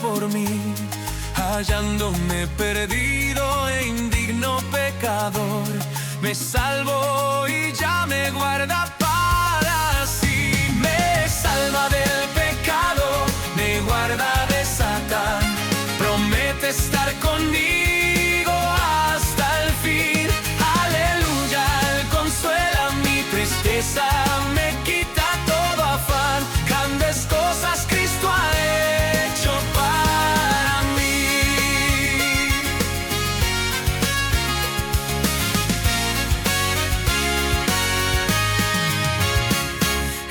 por mí, hallándome perdido e indigno pecador. Me salvó y ya me guarda para sí. Me salva del pecado, me guarda de Satán. Promete estar conmigo hasta el fin. Aleluya, Él consuela mi tristeza, me quita todo afán. Grandes cosas Cristo ha hecho para mí.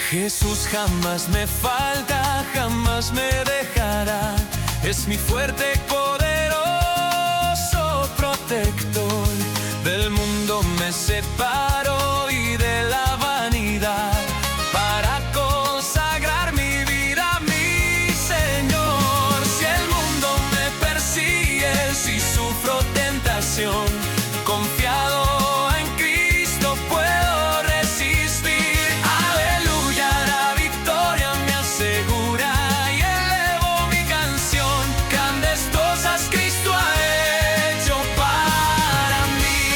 Jesús jamás me falta, jamás me dejará. Es mi fuerte y poderoso protector. Del mundo me separo y de la vanidad, para consagrar mi vida a mi Señor. Si el mundo me persigue, si sufro tentación, confiado en Cristo puedo resistir. Aleluya, la victoria me asegura y elevo mi canción. Grandes cosas Cristo ha hecho para mí.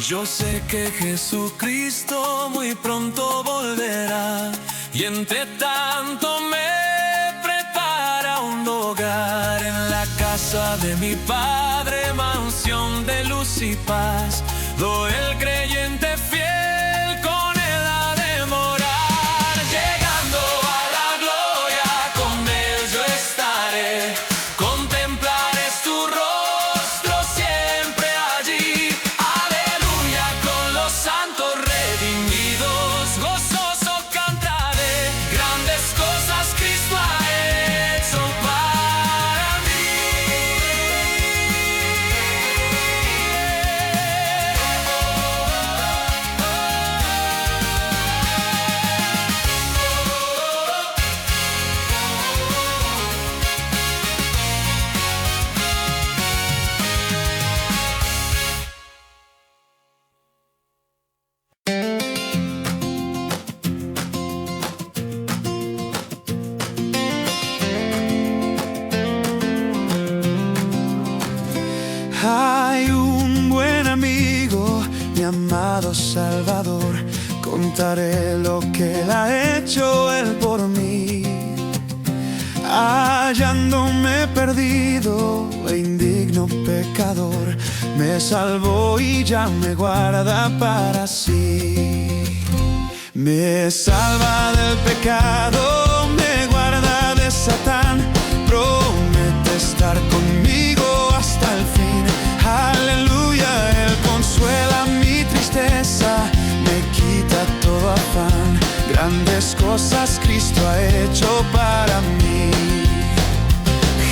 Yo sé que Jesucristo muy pronto volverá, y entre tanto me prepara un hogar en la casa de mi Padre, mansión de luz y paz. Do el creyente fiel con Él ha de morar. Llegando a la gloria con Él yo estaré, contemplaré tu rostro siempre allí. Aleluya, con los santos redimidos gozoso cantaré. Grandes cosas Cristo ha hecho para mí. Hay un buen amigo, mi amado Salvador. Contaré lo que Él ha hecho Él por mí. Hallándome perdido e indigno pecador, me salvó y ya me guarda para sí. Me salva del pecado, me guarda de Satán. Promete estar conmigo hasta el fin. Aleluya, Él consuela mi tristeza, me quita todo afán. Grandes cosas Cristo ha hecho para mí.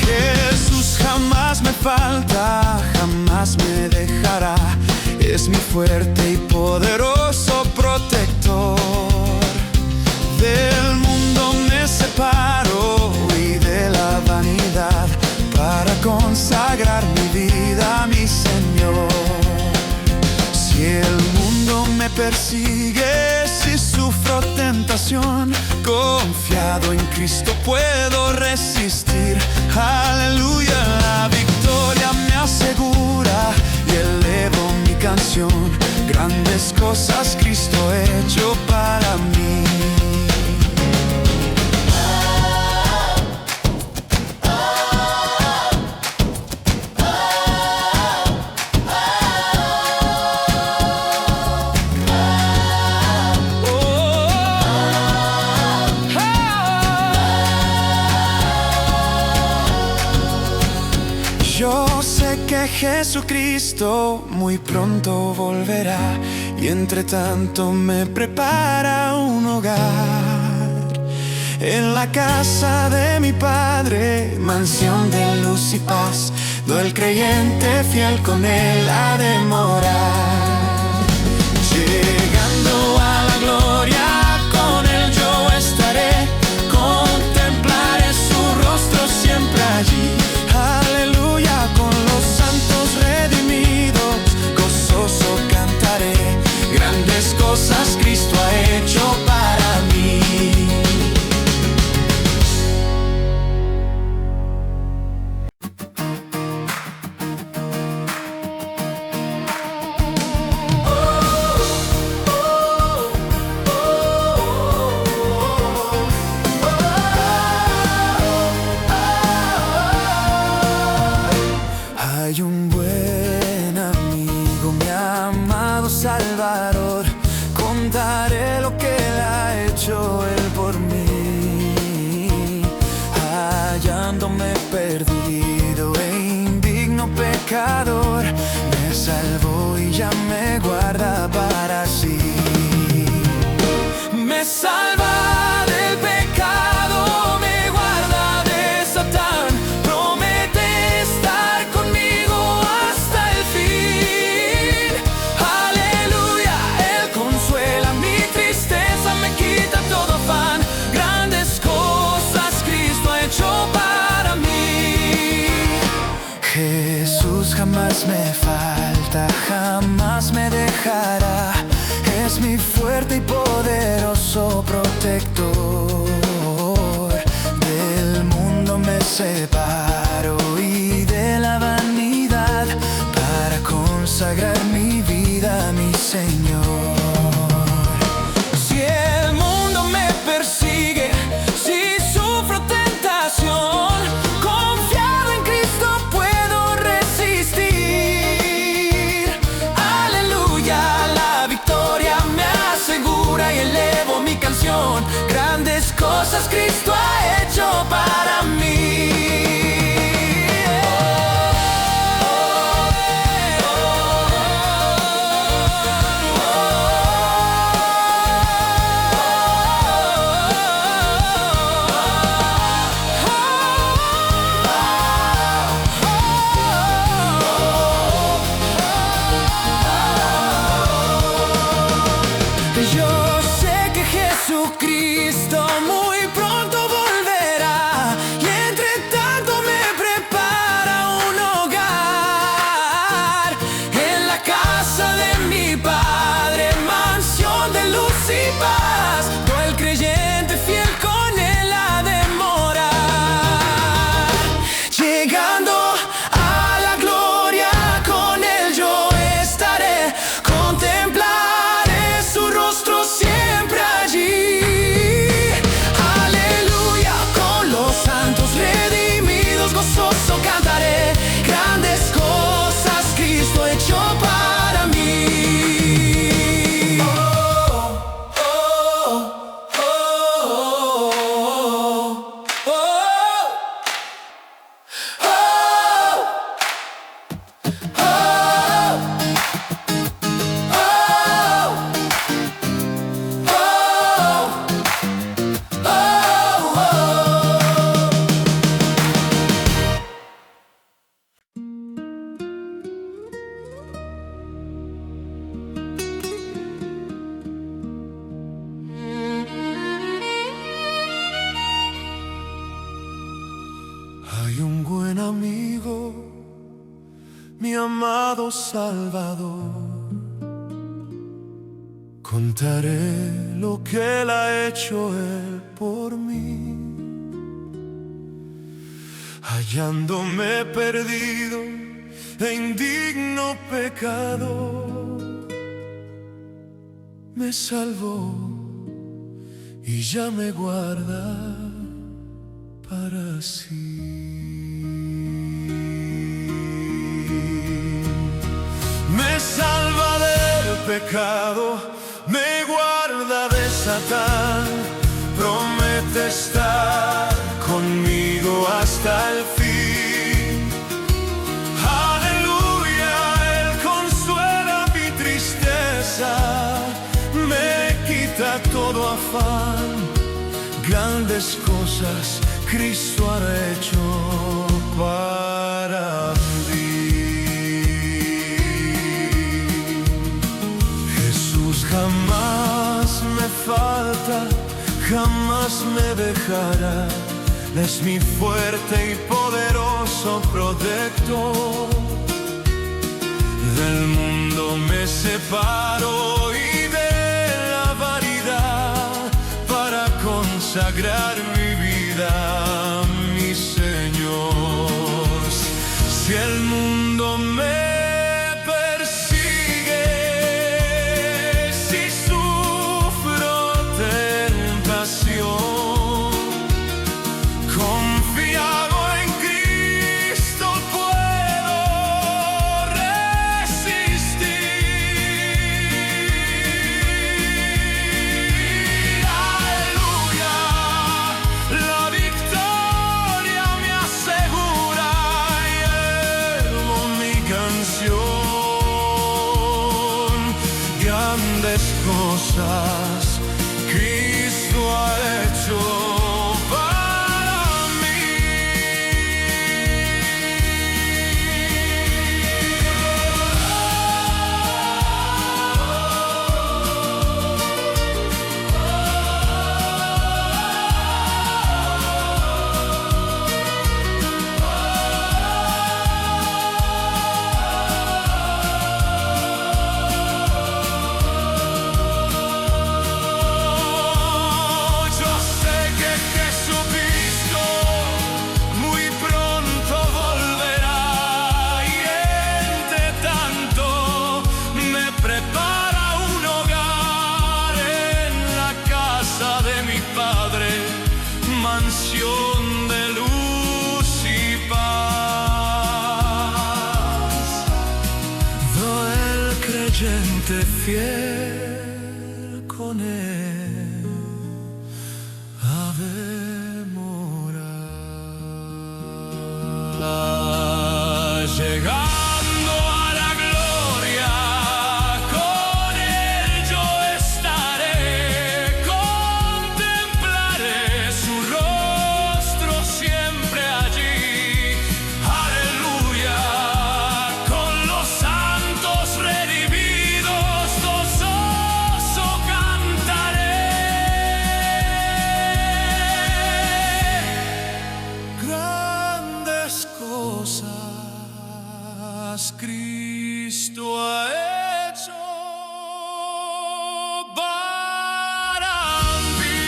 Jesús jamás me falta, jamás me dejará. Es mi fuerte y poderoso protector. Del mundo me separo y de la vanidad, para consagrar mi vida a mi Señor. Si el mundo me persigue, si sufro tentación, confiado en Cristo puedo resistir. Aleluya, la victoria me asegura y elevo mi canción. Grandes cosas Cristo ha hecho para mí. Yo sé que Jesucristo muy pronto volverá, y entre tanto me prepara un hogar. En la casa de mi Padre, mansión de luz y paz, donde el creyente fiel con Él ha de morar. Llegando a la gloria, con Él yo estaré, contemplaré su rostro siempre allí. Aleluya, con los santos redimidos, gozoso cantaré, grandes cosas Cristo ha hecho para mí. Hay un buen amigo, mi amado Salvador, contaré lo que Él ha hecho Él por mí. Hallándome perdido e indigno pecador, me salvó y ya me guarda para sí. Me salva del pecado, me guarda de Satán, promete estar conmigo hasta el fin. Aleluya, Él consuela mi tristeza, me quita todo afán, grandes cosas Cristo ha hecho para mí. Jesús jamás me falta, jamás me dejará, es mi fuerte y poderoso protector. Del mundo me separo y de la vanidad, para consagrar mi vida a mi Señor. Si el mundo me persigue, si sufro tentación, confiado en Cristo puedo resistir. Aleluya, la victoria me asegura y elevo mi canción, grandes cosas Cristo ha hecho para mí. Yo sé que Jesucristo muy pronto volverá, y entre tanto me prepara un hogar. En la casa de mi Padre, mansión de luz y paz, donde el creyente fiel con Él ha de morar. Llegando a la gloria, con Él yo estaré, contemplaré su rostro siempre allí. Aleluya, con los santos redimidos, gozoso cantaré, grandes cosas Cristo ha hecho para mí. Hay un buen amigo, mi amado Salvador, contaré lo que Él ha hecho Él por mí. Hallándome perdido e indigno pecador, me salvó y ya me guarda para sí. Me salva del pecado, me guarda de Satán, promete estar conmigo hasta el fin. Aleluya, Él consuela mi tristeza, quita todo afán. Grandes cosas Cristo ha hecho para mí. Jesús jamás me falta, jamás me dejará. Es mi fuerte y poderoso protector. Del mundo me separo y de la vanidad para consagrar mi vida a mi Señor. Si el mundo me persigue, si sufro tentación, grandes cosas Cristo ha hecho para mí. Mansión de luz y paz. Do el creyente fiel con él ha de morar. Llegando a la gloria, con él yo estaré, contemplaré su rostro siempre allí. Aleluya, con los santos redimidos gozoso cantaré. Grandes cosas Cristo ha hecho para mí.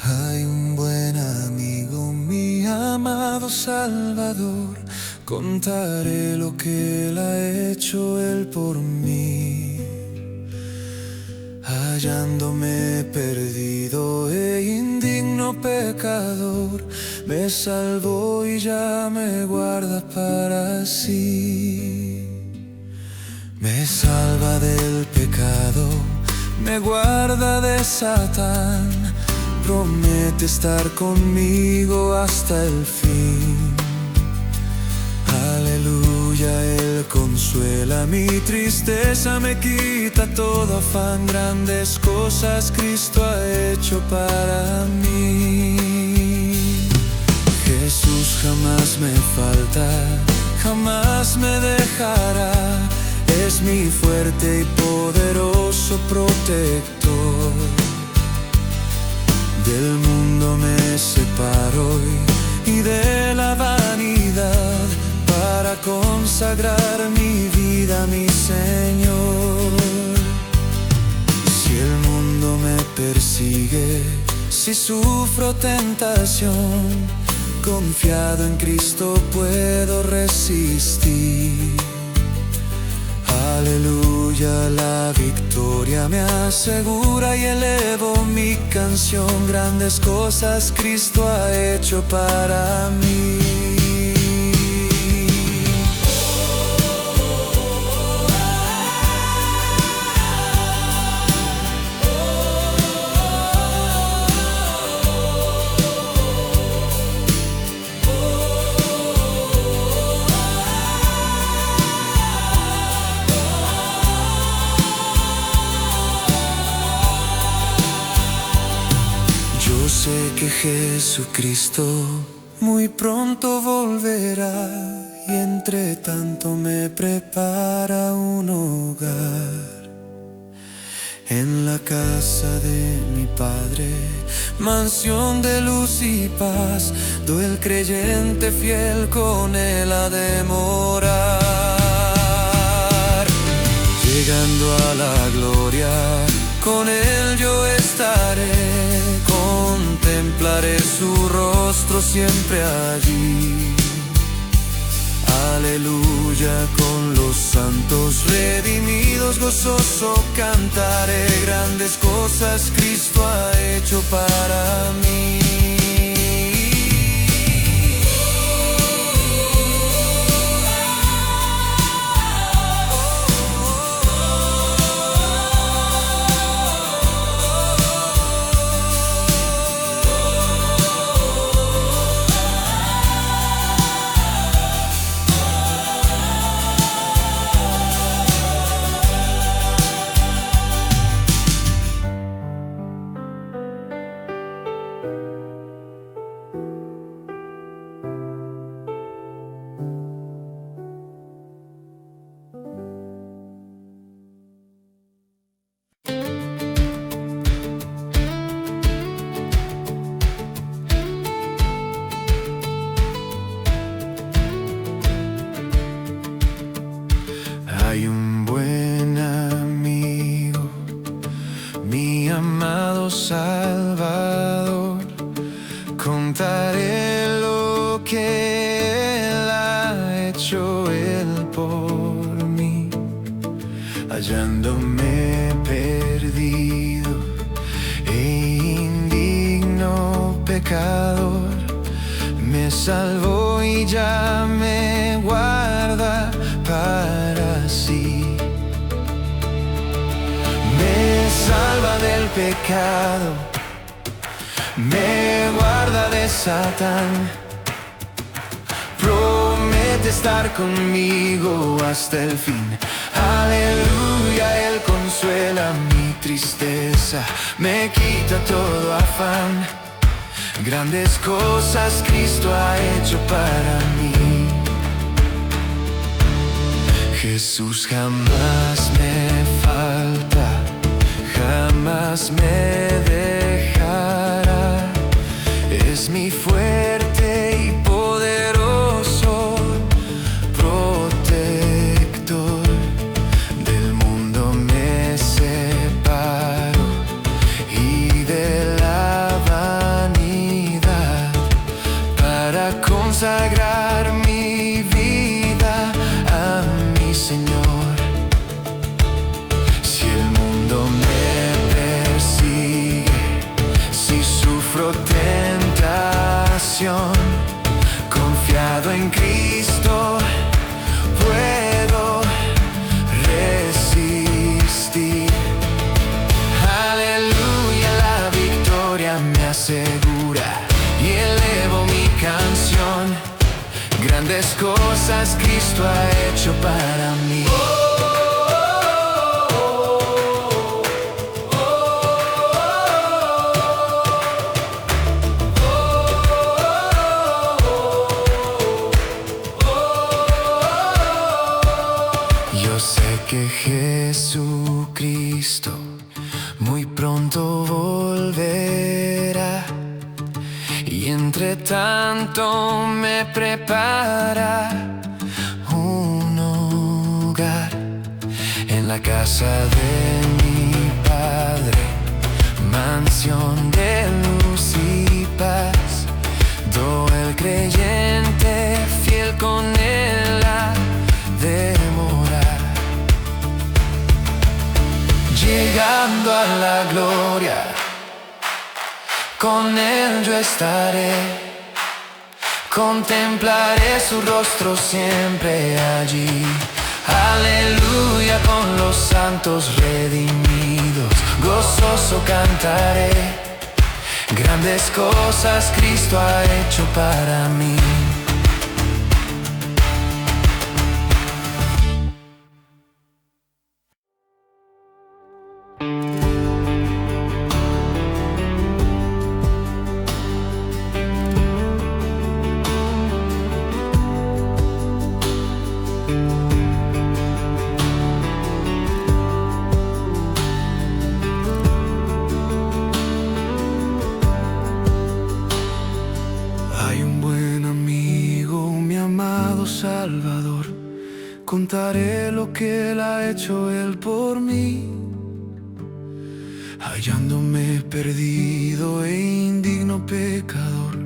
Hay un buen amigo, mi amado Salvador. Contaré lo que él ha hecho él por mí. Hallándome perdido e indigno pecador, me salvó y ya me guarda para sí. Me salva del pecado, me guarda de Satán, promete estar conmigo hasta el fin. Aleluya, Él consuela mi tristeza, me quita todo afán. Grandes cosas Cristo ha hecho para mí. Jesús jamás me falta, jamás me dejará. Es mi fuerte y poderoso protector. Del mundo me separo y de la vanidad para consagrar mi vida a mi Señor. Si el mundo me persigue, si sufro tentación, confiado en Cristo puedo resistir. Aleluya, la victoria me asegura y elevo mi canción. Grandes cosas Cristo ha hecho para mí. Yo sé que Jesucristo muy pronto volverá y entre tanto me prepara un hogar. En la casa de mi Padre, mansión de luz y paz, el creyente fiel con Él ha de morar. Llegando a la gloria, con Él yo estaré, contemplaré su rostro siempre allí. Aleluya, con los santos redimidos gozoso cantaré. Grandes cosas Cristo ha hecho para mí. Hay un buen amigo, mi amado Salvador. Contaré lo que Él ha hecho Él por mí. Hallándome perdido e indigno pecador, me salvó y ya me guarda para sí. Me salva del pecado, me guarda de Satán, promete estar conmigo hasta el fin. Aleluya, Él consuela mi tristeza, me quita todo afán. Grandes cosas Cristo ha hecho para mí. Jesús jamás me falta, jamás me dejará. Es mi fuerte y poderoso protector. Del mundo me separo y de la vanidad para consagrar mi vida a mi Señor. Si el mundo me persigue, si sufro tentación, confiado en Cristo puedo resistir. Aleluya, la victoria me asegura y elevo mi canción. Grandes cosas Cristo ha hecho para mí. Yo sé que Jesucristo muy pronto volverá y entre tanto me prepara un hogar en la casa de mi Padre, mansión de luz y paz, do el creyente a la gloria, con Él yo estaré. Contemplaré su rostro siempre allí. Aleluya, con los santos redimidos, gozoso cantaré. Grandes cosas Cristo ha hecho para mí. Salvador, contaré lo que Él ha hecho Él por mí, hallándome perdido e indigno pecador,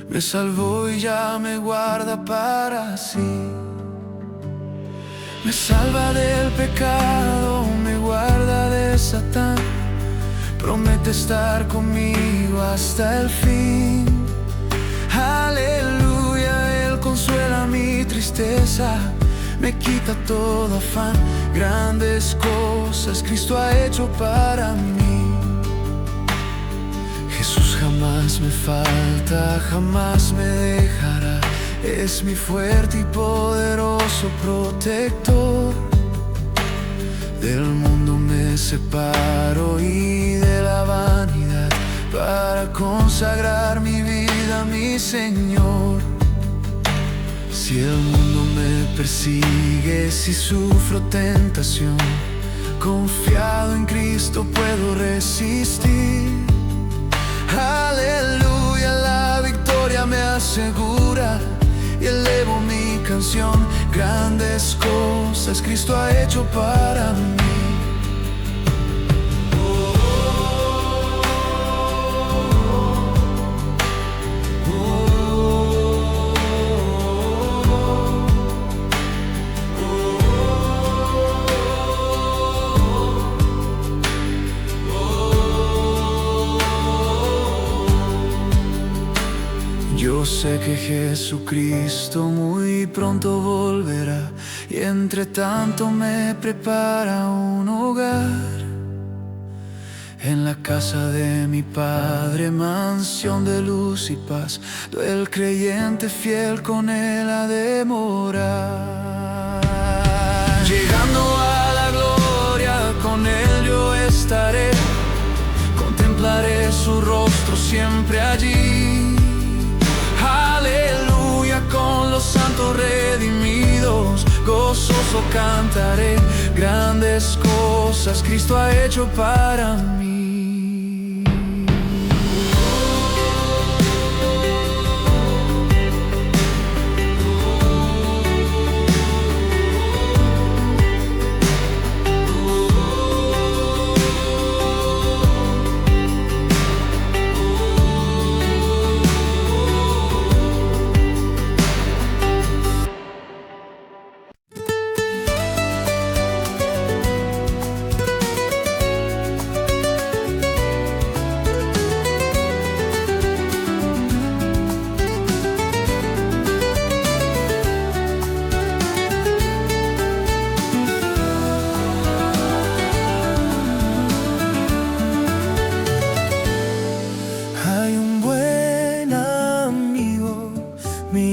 me salvó y ya me guarda para sí. Me salva del pecado, me guarda de Satán, promete estar conmigo hasta el fin. Aleluya, Él consuela mi tristeza, me quita todo afán. Grandes cosas Cristo ha hecho para mí. Jesús jamás me falta, jamás me dejará. Es mi fuerte y poderoso protector. Del mundo me separo y de la vanidad, para consagrar mi vida a mi Señor. Si el mundo me persigue, si sufro tentación, confiado en Cristo puedo resistir. Aleluya, la victoria me asegura y elevo mi canción. Grandes cosas Cristo ha hecho para mí. Yo sé que Jesucristo muy pronto volverá, y entre tanto me prepara un hogar. En la casa de mi Padre, mansión de luz y paz, el creyente fiel con Él ha de morar. Llegando a la gloria, con Él yo estaré, contemplaré su rostro siempre allí. Aleluya, con los santos redimidos, gozoso cantaré. Grandes cosas Cristo ha hecho para mí.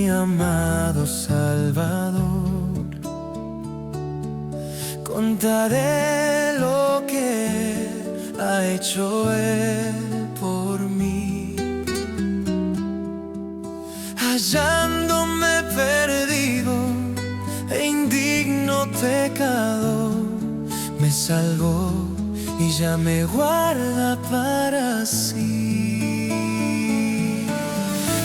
Amado Salvador, contaré lo que ha hecho Él por mí. Hallándome perdido e indigno pecador, me salvó y ya me guarda para sí.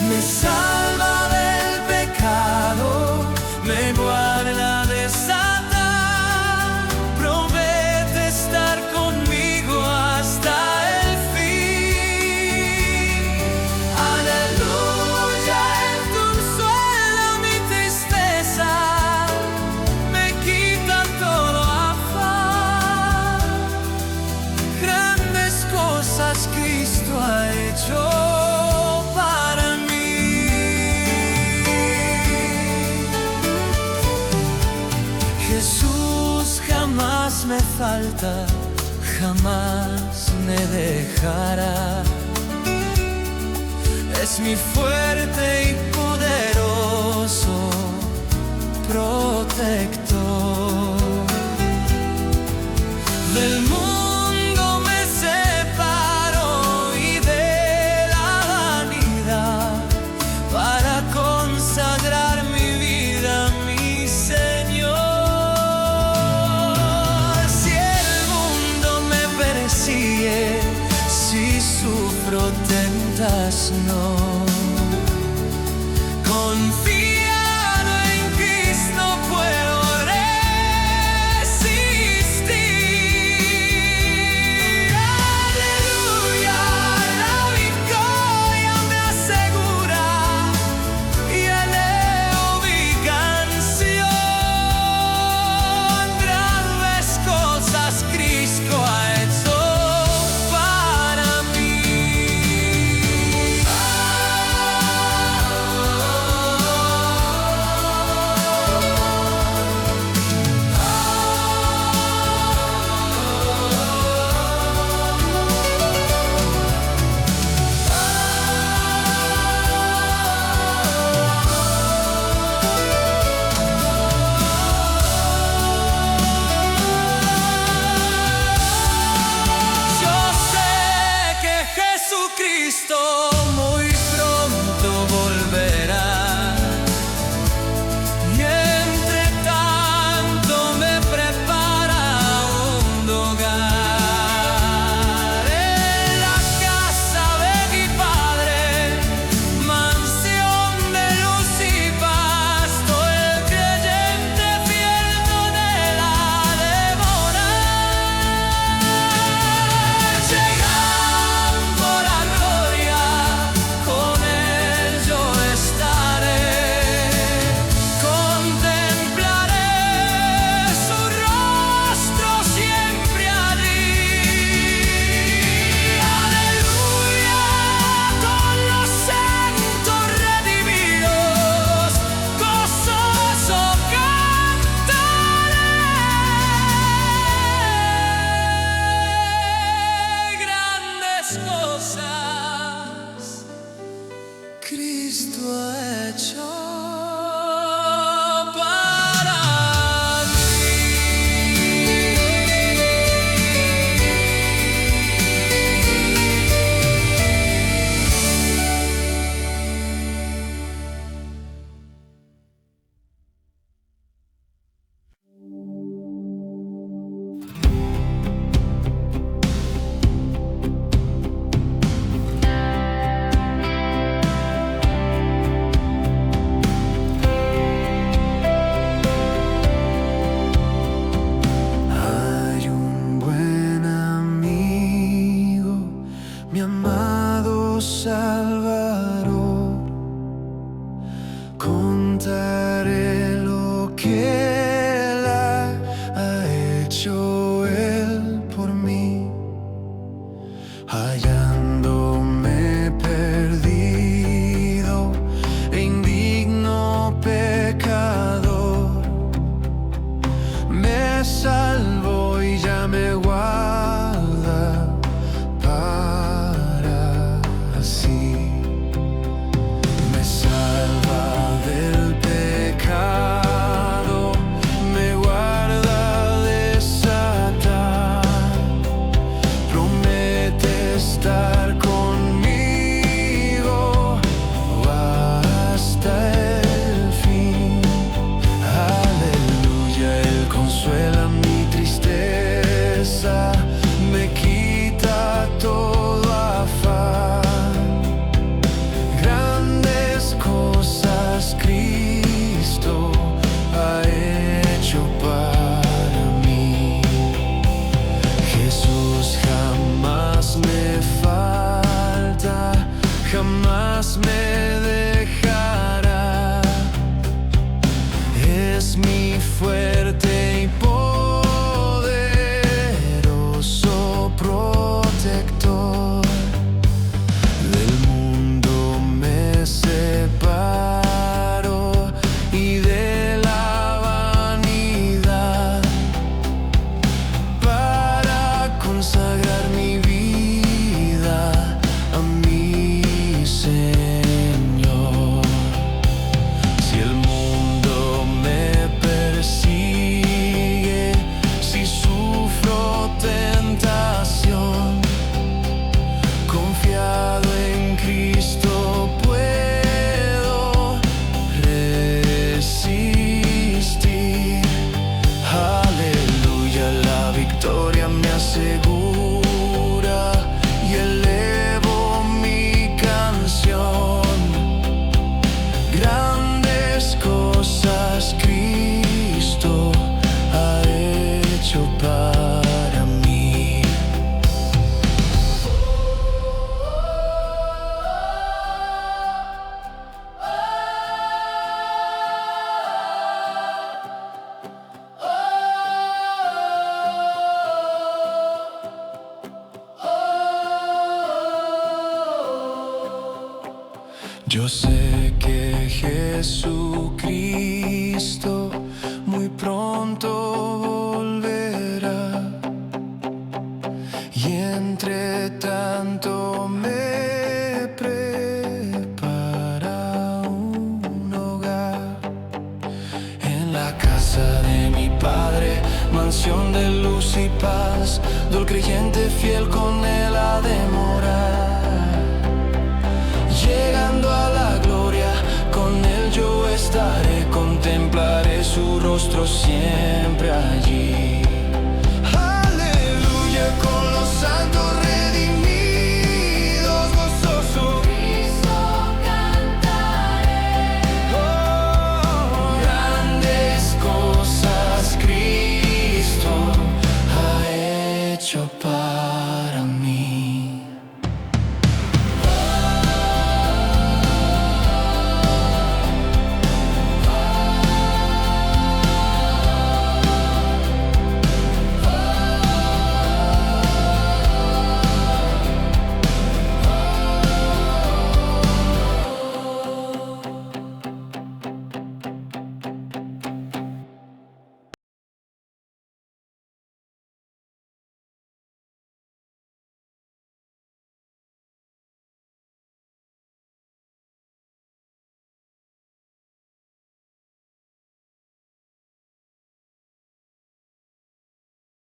Me salva del pecado, me guarda de Satán, promete estar conmigo hasta el fin. Aleluya, Él consuela mi tristeza, me quita todo afán. falta, jamás me dejará. Es mi fuerte y poderoso protector. Del mundo me separo y de la vanidad para consagrar mi vida a mi Señor. Si el mundo me persigue, si sufro tentación, confiado en Cristo puedo resistir. Aleluya, la victoria me asegura y eleo mi canción. Grandes cosas Cristo ha hecho para mí. Yo sé que Jesucristo muy pronto volverá, y entre tanto me prepara un hogar en la casa de mi Padre, mansión de luz y pasto. El creyente fiel no anhela devorar. Llegando la gloria, con él yo estaré. Contemplaré su rostro siempre allí. Aleluya, con los santos redimidos, gozoso cantaré. Grandes cosas Cristo ha hecho para mí. Yo sé que Jesucristo muy pronto volverá, y entre tanto me prepara un hogar en la casa de mi Padre, mansión de luz y paz, do el creyente fiel con él ha de morar.